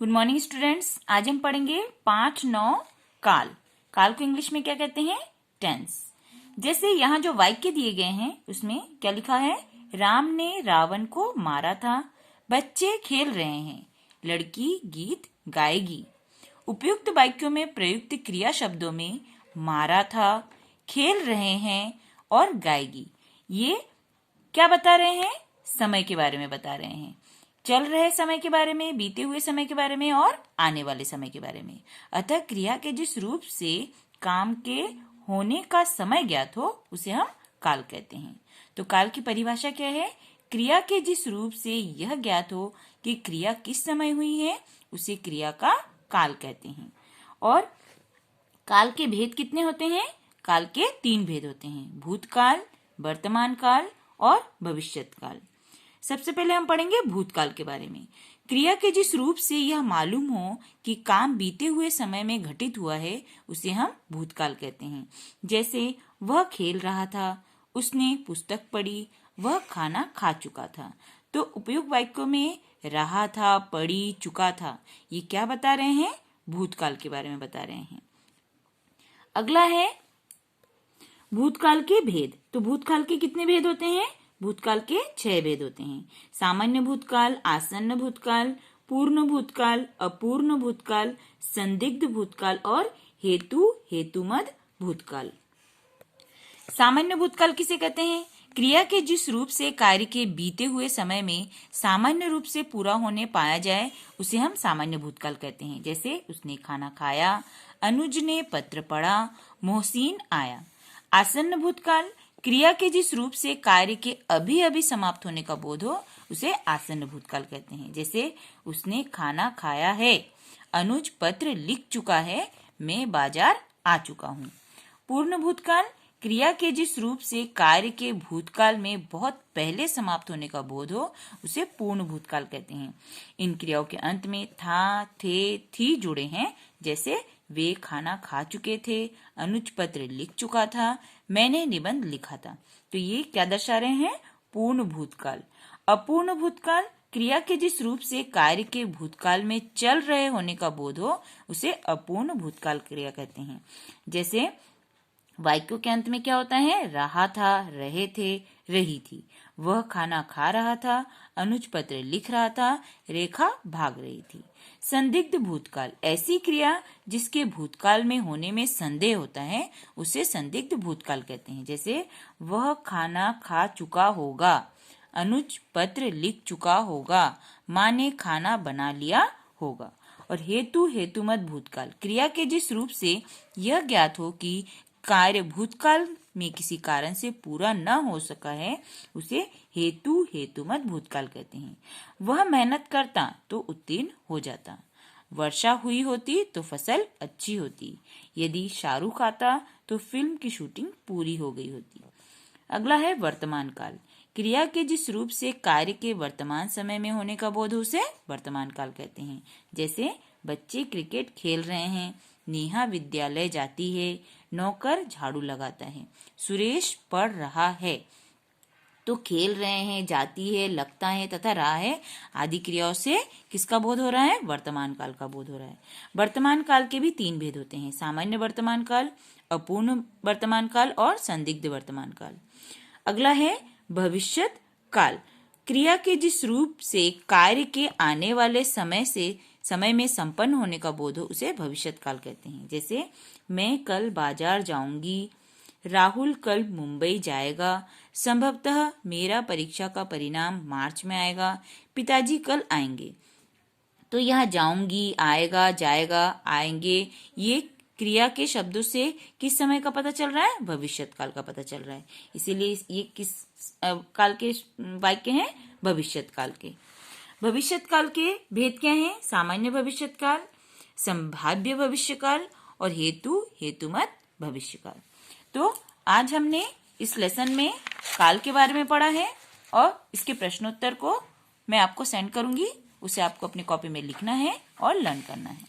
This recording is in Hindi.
Good morning students. आज हम पढ़ेंगे 5-9 काल। काल को इंग्लिश में क्या कहते हैं? टेंस। जैसे यहाँ जो वाक्य दिए गए हैं उसमें क्या लिखा है? राम ने रावण को मारा था, बच्चे खेल रहे हैं, लड़की गीत गाएगी। उपयुक्त वाक्यों में प्रयुक्त क्रिया शब्दों में मारा था, खेल रहे हैं और गाएगी, ये क्या बता रहे हैं? समय के बारे में बता रहे हैं। चल रहे समय के बारे में, बीते हुए समय के बारे में और आने वाले समय के बारे में। अतः क्रिया के जिस रूप से काम के होने का समय ज्ञात हो उसे हम काल कहते हैं। तो काल की परिभाषा क्या है? क्रिया के जिस रूप से यह ज्ञात हो कि क्रिया किस समय हुई है उसे क्रिया का काल कहते हैं। और काल के भेद कितने होते हैं? काल के 3 भेद होते हैं: भूतकाल, वर्तमान काल और भविष्यत काल। सबसे पहले हम पढ़ेंगे भूतकाल के बारे में। क्रिया के जिस रूप से यह मालूम हो कि काम बीते हुए समय में घटित हुआ है उसे हम भूतकाल कहते हैं। जैसे वह खेल रहा था, उसने पुस्तक पढ़ी, वह खाना खा चुका था। तो उपयुक्त वाक्यों में रहा था, पढ़ी, चुका था, ये क्या बता रहे हैं? भूतकाल के बारे में बता रहे हैं। अगला है भूतकाल के भेद। तो भूतकाल के कितने भेद होते हैं? भूतकाल के 6 भेद होते हैं: सामान्य भूतकाल, आसन्न भूतकाल, पूर्ण भूतकाल, अपूर्ण भूतकाल, संदिग्ध भूतकाल और हेतुमद भूतकाल। सामान्य भूतकाल किसे कहते हैं? क्रिया के जिस रूप से कार्य के बीते हुए समय में सामान्य रूप से पूरा होने पाया जाए उसे हम सामान्य भूतकाल कहते हैं। जैसे उसने खाना खाया, अनुज ने पत्र पढ़ा, मोहसिन आया। आसन्न भूतकाल क्रिया के जिस रूप से कार्य के अभी अभी समाप्त होने का बोध हो उसे आसन्न भूतकाल कहते हैं। जैसे उसने खाना खाया है, अनुज पत्र लिख चुका है, मैं बाजार आ चुका हूँ। पूर्ण भूतकाल क्रिया के जिस रूप से कार्य के भूतकाल में बहुत पहले समाप्त होने का बोध हो उसे पूर्ण भूतकाल कहते हैं। इन क्रियाओं के अंत में था, थे, थी जुड़े हैं। जैसे वे खाना खा चुके थे, अनुज पत्र लिख चुका था, मैंने निबंध लिखा था। तो ये क्या दर्शा रहे हैं? पूर्ण भूतकाल। अपूर्ण भूतकाल क्रिया के जिस रूप से कार्य के भूतकाल में चल रहे होने का बोध हो उसे अपूर्ण भूतकाल क्रिया कहते हैं। जैसे वाक्यों के अंत में क्या होता है? रहा था, रहे थे, रही थी। वह खाना खा रहा था, अनुज पत्र लिख रहा था, रेखा भाग रही थी। संदिग्ध भूतकाल ऐसी क्रिया जिसके भूतकाल में होने में संदेह होता है उसे संदिग्ध भूतकाल कहते हैं। जैसे वह खाना खा चुका होगा, अनुज पत्र लिख चुका होगा, माँ ने खाना बना लिया होगा। और हेतुमद भूतकाल क्रिया के जिस रूप से यह ज्ञात हो कि कार्य भूतकाल में किसी कारण से पूरा न हो सका है उसे हेतुमद भूतकाल कहते हैं। वह मेहनत करता तो उत्तीर्ण हो जाता, वर्षा हुई होती तो फसल अच्छी होती, यदि शाहरुख आता तो फिल्म की शूटिंग पूरी हो गई होती। अगला है वर्तमान काल। क्रिया के जिस रूप से कार्य के वर्तमान समय में होने का बोध उसे वर्तमान काल कहते हैं। जैसे बच्चे क्रिकेट खेल रहे हैं, नेहा विद्यालय जाती है, नौकर झाड़ू लगाता है, सुरेश पढ़ रहा है। तो खेल रहे हैं, जाती है, लगता है तथा रहा है आदि क्रियाओं से किसका बोध हो रहा है? वर्तमान काल का बोध हो रहा है। वर्तमान काल के भी 3 भेद होते हैं: सामान्य वर्तमान काल, अपूर्ण वर्तमान काल और संदिग्ध वर्तमान काल। अगला है भविष्यत काल। क्रिया के जिस रूप से कार्य के आने वाले समय में संपन्न होने का बोध हो उसे भविष्यत काल कहते हैं। जैसे मैं कल बाजार जाऊंगी, राहुल कल मुंबई जाएगा, संभवतः मेरा परीक्षा का परिणाम मार्च में आएगा, पिताजी कल आएंगे। तो यहाँ जाऊंगी, आएगा, जाएगा, आएंगे, ये क्रिया के शब्दों से किस समय का पता चल रहा है? भविष्यत काल का पता चल रहा है। इसीलिए ये किस काल के वाक्य हैं? भविष्यत काल के। भविष्यत काल के भेद क्या हैं? सामान्य भविष्यत काल, संभाव्य भविष्य काल और हेतुमद भविष्य काल। तो आज हमने इस लेसन में काल के बारे में पढ़ा है और इसके प्रश्नोत्तर को मैं आपको सेंड करूंगी, उसे आपको अपनी कॉपी में लिखना है और लर्न करना है।